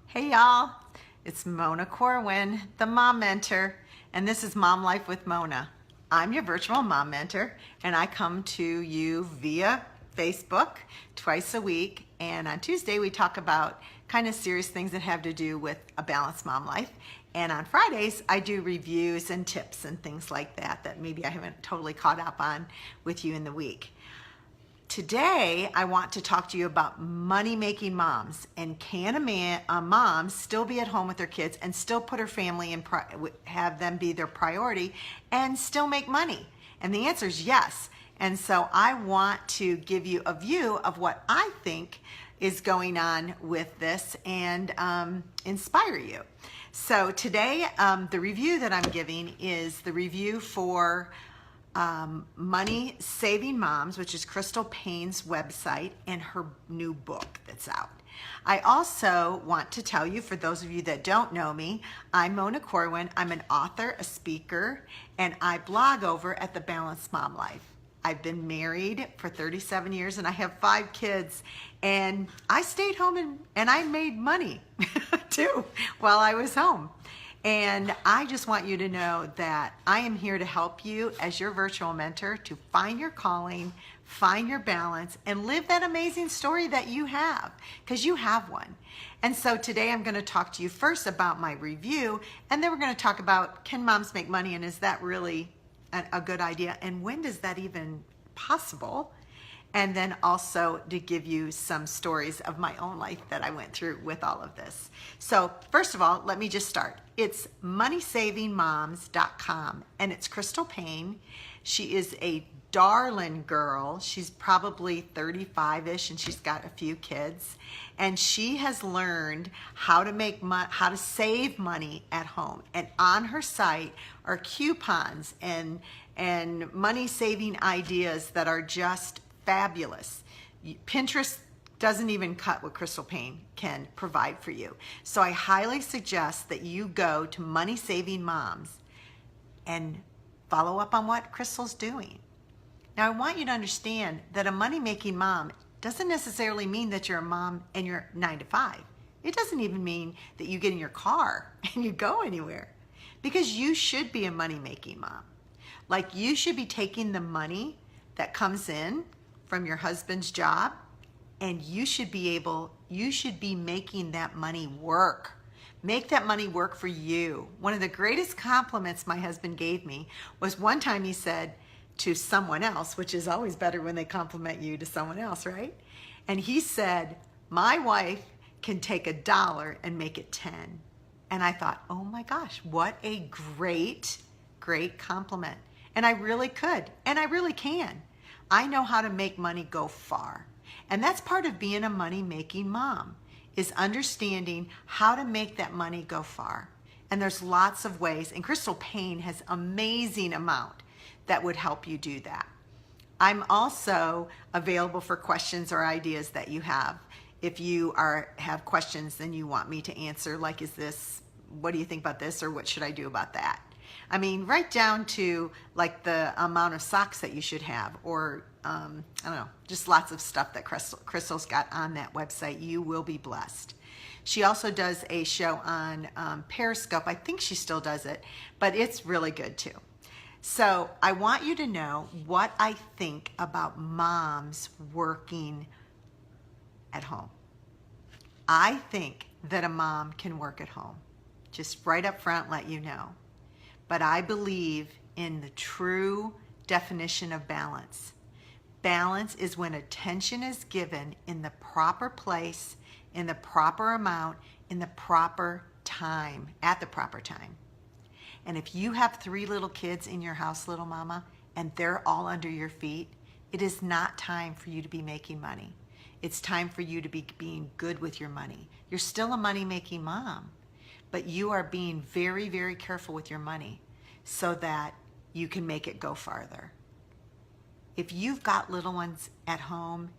Hey y'all, it's Mona Corwin, the Mom Mentor, and this is Mom Life with Mona. I'm your virtual mom mentor, and I come to you via Facebook twice a week, and on Tuesday we talk about kind of serious things that have to do with a balanced mom life, and on Fridays I do reviews and tips and things like that that maybe I haven't totally caught up on with you in the week. Today, I want to talk to you about money-making moms, and can a mom still be at home with their kids and still put her family and have them be their priority and still make money? And the answer is yes. And so I want to give you a view of what I think is going on with this and inspire you. So today, the review that I'm giving is the review for Money Saving Moms, which is Crystal Payne's website and her new book that's out. I also want to tell you, for those of you that don't know me, I'm Mona Corwin. I'm an author, a speaker, and I blog over at The Balanced Mom Life. I've been married for 37 years and I have 5 kids, and I stayed home and I made money too while I was home. And I just want you to know that I am here to help you as your virtual mentor to find your calling, find your balance, and live that amazing story that you have, because you have one. And so today I'm going to talk to you first about my review, and then we're going to talk about, can moms make money, and is that really a good idea, and when does that even possible? And then also to give you some stories of my own life that I went through with all of this. So first of all, let me just start. It's moneysavingmoms.com, and it's Crystal Payne. She is a darling girl. She's probably 35-ish, and she's got a few kids. And she has learned how to make how to save money at home. And on her site are coupons and money saving ideas that are just fabulous. Pinterest doesn't even cut what Crystal Payne can provide for you. So I highly suggest that you go to Money Saving Moms and follow up on what Crystal's doing. Now I want you to understand that a money-making mom doesn't necessarily mean that you're a mom and you're 9 to 5. It doesn't even mean that you get in your car and you go anywhere, because you should be a money-making mom. Like, you should be taking the money that comes in from your husband's job, and you should be making that money work. Make that money work for you. One of the greatest compliments my husband gave me was one time he said to someone else, which is always better when they compliment you to someone else, right? And he said, my wife can take $1 and make it 10. And I thought, oh my gosh, what a great compliment. And I really could, and I really can. I know how to make money go far. And that's part of being a money-making mom, is understanding how to make that money go far. And there's lots of ways, and Crystal Payne has amazing amount that would help you do that. I'm also available for questions or ideas that you have. If you have questions and you want me to answer, like, what do you think about this, or what should I do about that? I mean, right down to like the amount of socks that you should have, or I don't know, just lots of stuff that Crystal's got on that website. You will be blessed. She also does a show on Periscope. I think she still does it, but it's really good too. So I want you to know what I think about moms working at home. I think that a mom can work at home. Just right up front, let you know. But I believe in the true definition of balance. Balance is when attention is given in the proper place, in the proper amount, in the proper time, at the proper time. And if you have 3 little kids in your house, little mama, and they're all under your feet, it is not time for you to be making money. It's time for you to be being good with your money. You're still a money-making mom, but you are being very, very careful with your money so that you can make it go farther. If you've got little ones at home,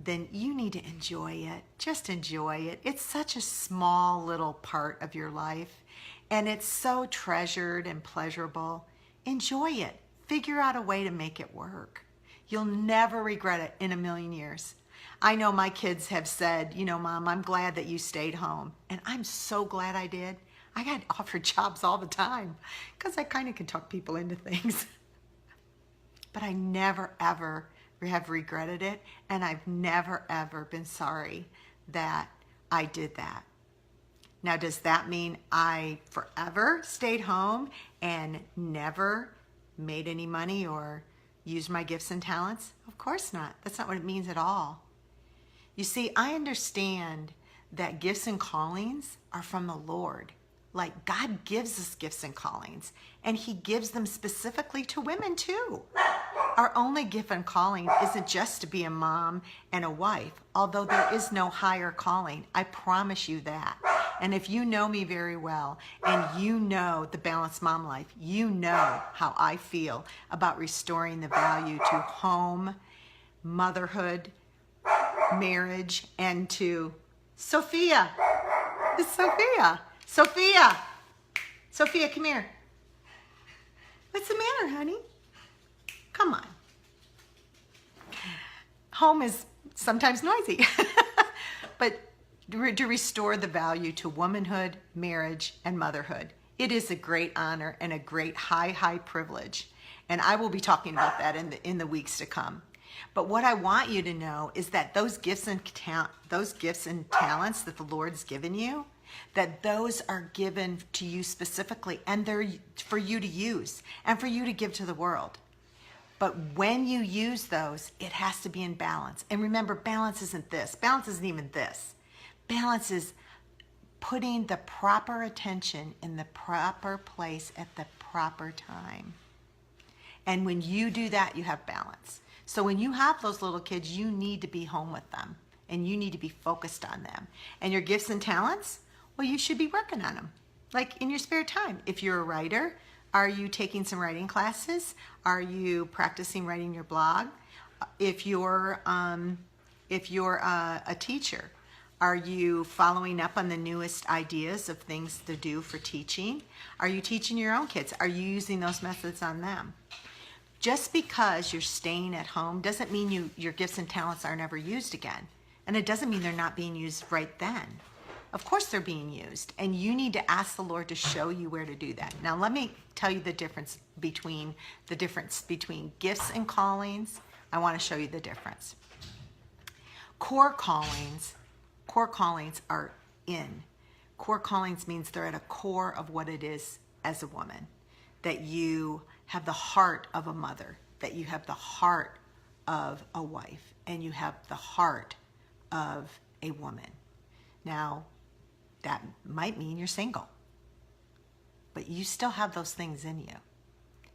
then you need to enjoy it. Just enjoy it. It's such a small little part of your life, and it's so treasured and pleasurable. Enjoy it. Figure out a way to make it work. You'll never regret it in a million years. I know my kids have said, you know, Mom, I'm glad that you stayed home. And I'm so glad I did. I got offered jobs all the time because I kind of can talk people into things. But I never, ever have regretted it. And I've never, ever been sorry that I did that. Now, does that mean I forever stayed home and never made any money or used my gifts and talents? Of course not. That's not what it means at all. You see, I understand that gifts and callings are from the Lord. Like, God gives us gifts and callings, and He gives them specifically to women too. Our only gift and calling isn't just to be a mom and a wife, although there is no higher calling. I promise you that. And if you know me very well and you know the Balanced Mom Life, you know how I feel about restoring the value to home, motherhood, marriage, and to Sophia. It's Sophia. Sophia. Sophia, come here. What's the matter, honey? Come on. Home is sometimes noisy, but to restore the value to womanhood, marriage, and motherhood. It is a great honor and a great high privilege. And I will be talking about that in the weeks to come. But what I want you to know is that those gifts and talents that the Lord's given you, that those are given to you specifically, and they're for you to use and for you to give to the world. But when you use those, it has to be in balance. And remember, balance isn't this. Balance isn't even this. Balance is putting the proper attention in the proper place at the proper time. And when you do that, you have balance. So when you have those little kids, you need to be home with them and you need to be focused on them. And your gifts and talents, well, you should be working on them, like in your spare time. If you're a writer, are you taking some writing classes? Are you practicing writing your blog? If you're a teacher, are you following up on the newest ideas of things to do for teaching? Are you teaching your own kids? Are you using those methods on them? Just because you're staying at home doesn't mean your gifts and talents are never used again. And it doesn't mean they're not being used right then. Of course they're being used, and you need to ask the Lord to show you where to do that. Now let me tell you the difference between gifts and callings. I want to show you the difference. Core callings are in. Core callings means they're at a core of what it is as a woman. That you have the heart of a mother, that you have the heart of a wife, and you have the heart of a woman. Now, that might mean you're single, but you still have those things in you.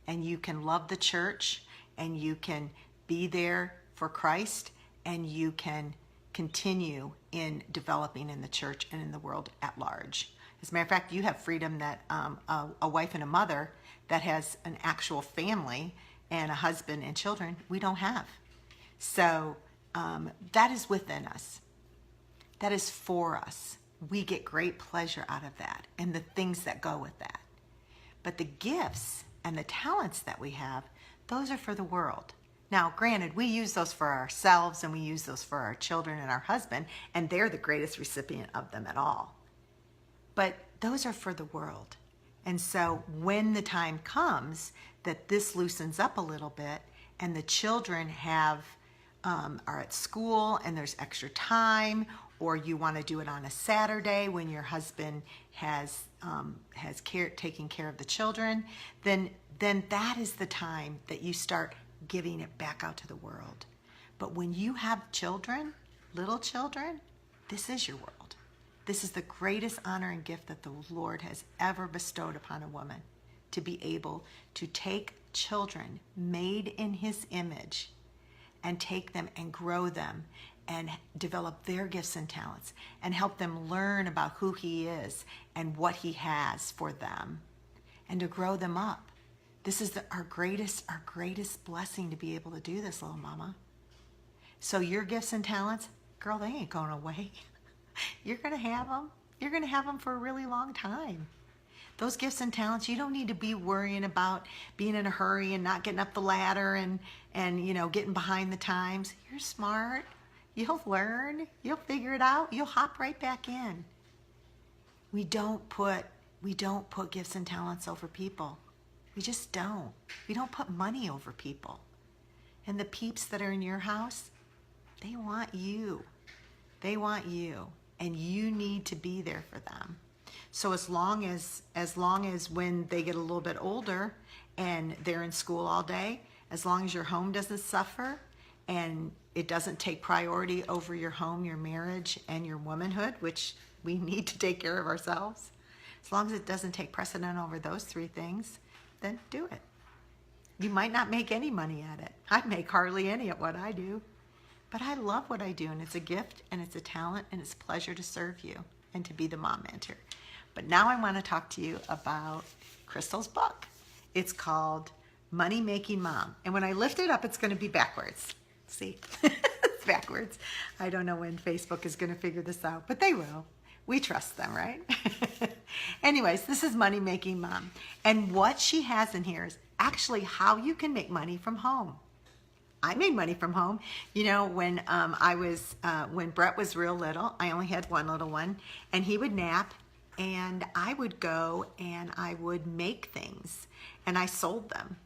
And you can love the church, and you can be there for Christ, and you can continue in developing in the church and in the world at large. As a matter of fact, you have freedom that a wife and a mother that has an actual family and a husband and children, we don't have. So that is within us. That is for us. We get great pleasure out of that and the things that go with that. But the gifts and the talents that we have, those are for the world. Now, granted, we use those for ourselves and we use those for our children and our husband, and they're the greatest recipient of them at all. But those are for the world. And so when the time comes that this loosens up a little bit and the children are at school and there's extra time, or you want to do it on a Saturday when your husband has taking care of the children, then that is the time that you start giving it back out to the world. But when you have children, little children, this is your world. This is the greatest honor and gift that the Lord has ever bestowed upon a woman, to be able to take children made in His image and take them and grow them and develop their gifts and talents and help them learn about who He is and what He has for them and to grow them up. This is our greatest blessing, to be able to do this, little mama. So your gifts and talents, girl, they ain't going away. You're going to have them. You're going to have them for a really long time. Those gifts and talents, you don't need to be worrying about being in a hurry and not getting up the ladder and getting behind the times. You're smart. You'll learn. You'll figure it out. You'll hop right back in. We don't put gifts and talents over people. We just don't. We don't put money over people. And the peeps that are in your house, they want you. They want you. And you need to be there for them. So as long as when they get a little bit older and they're in school all day, as long as your home doesn't suffer and it doesn't take priority over your home, your marriage, and your womanhood, which we need to take care of ourselves, as long as it doesn't take precedent over those three things, then do it. You might not make any money at it. I make hardly any at what I do. But I love what I do, and it's a gift, and it's a talent, and it's a pleasure to serve you and to be the mom mentor. But now I want to talk to you about Crystal's book. It's called Money Making Mom. And when I lift it up, it's going to be backwards. See? It's backwards. I don't know when Facebook is going to figure this out, but they will. We trust them, right? Anyways, this is Money Making Mom. And what she has in here is actually how you can make money from home. I made money from home. You know, when when Brett was real little, I only had one little one, and he would nap, and I would go and I would make things, and I sold them,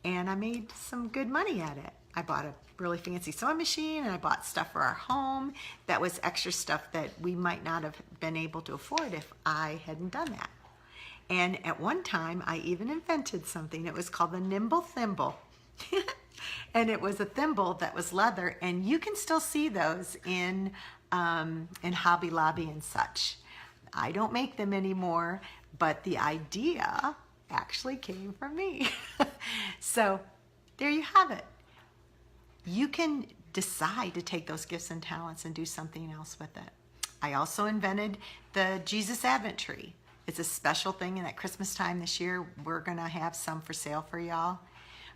and I made some good money at it. I bought a really fancy sewing machine, and I bought stuff for our home that was extra stuff that we might not have been able to afford if I hadn't done that. And at one time, I even invented something. It was called the Nimble Thimble. And it was a thimble that was leather, and you can still see those in Hobby Lobby and such. I don't make them anymore, but the idea actually came from me. So there you have it. You can decide to take those gifts and talents and do something else with it. I also invented the Jesus Advent Tree. It's a special thing, and at Christmas time this year, we're going to have some for sale for y'all.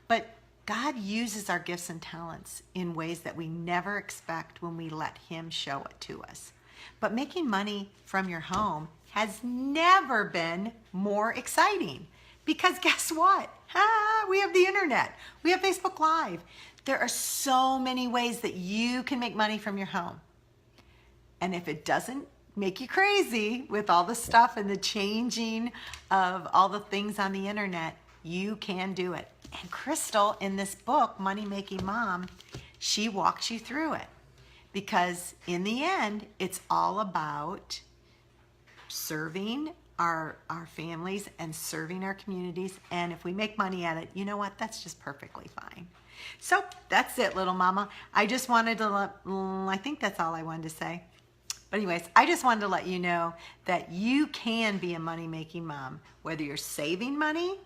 But God uses our gifts and talents in ways that we never expect when we let Him show it to us. But making money from your home has never been more exciting, because guess what? We have the internet. We have Facebook Live. There are so many ways that you can make money from your home. And if it doesn't make you crazy with all the stuff and the changing of all the things on the internet, you can do it. And Crystal, in this book, Money Making Mom, she walks you through it. Because in the end, it's all about serving our families and serving our communities. And if we make money at it, you know what? That's just perfectly fine. So that's it, little mama. I just wanted to I think that's all I wanted to say. But anyways, I just wanted to let you know that you can be a money-making mom, whether you're saving money,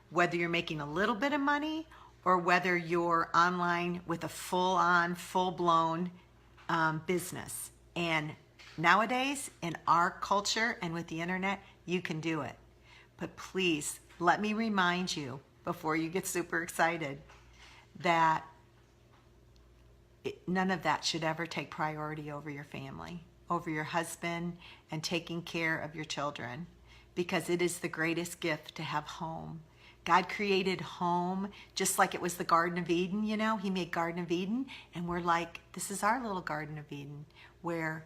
whether you're making a little bit of money, or whether you're online with a full-on, full-blown business. And nowadays, in our culture and with the internet, you can do it. But please, let me remind you, before you get super excited, that none of that should ever take priority over your family, over your husband, and taking care of your children, because it is the greatest gift to have home. God created home just like it was the Garden of Eden, you know. He made Garden of Eden, and we're like, this is our little Garden of Eden, where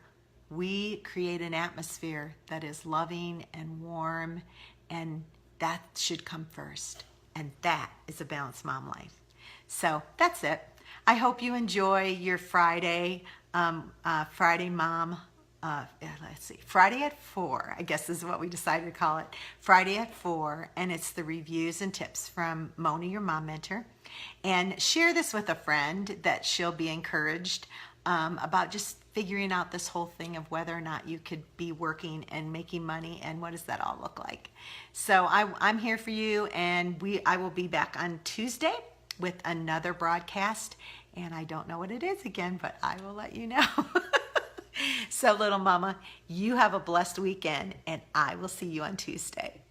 we create an atmosphere that is loving and warm, and that should come first. And that is a balanced mom life. So that's it. I hope you enjoy your Friday mom. Let's see, Friday at 4, I guess is what we decided to call it. Friday at 4, and it's the reviews and tips from Mona, your mom mentor. And share this with a friend that she'll be encouraged about just figuring out this whole thing of whether or not you could be working and making money, and what does that all look like. So I'm here for you, and I will be back on Tuesday with another broadcast, and I don't know what it is again, but I will let you know. So little mama, you have a blessed weekend, and I will see you on Tuesday.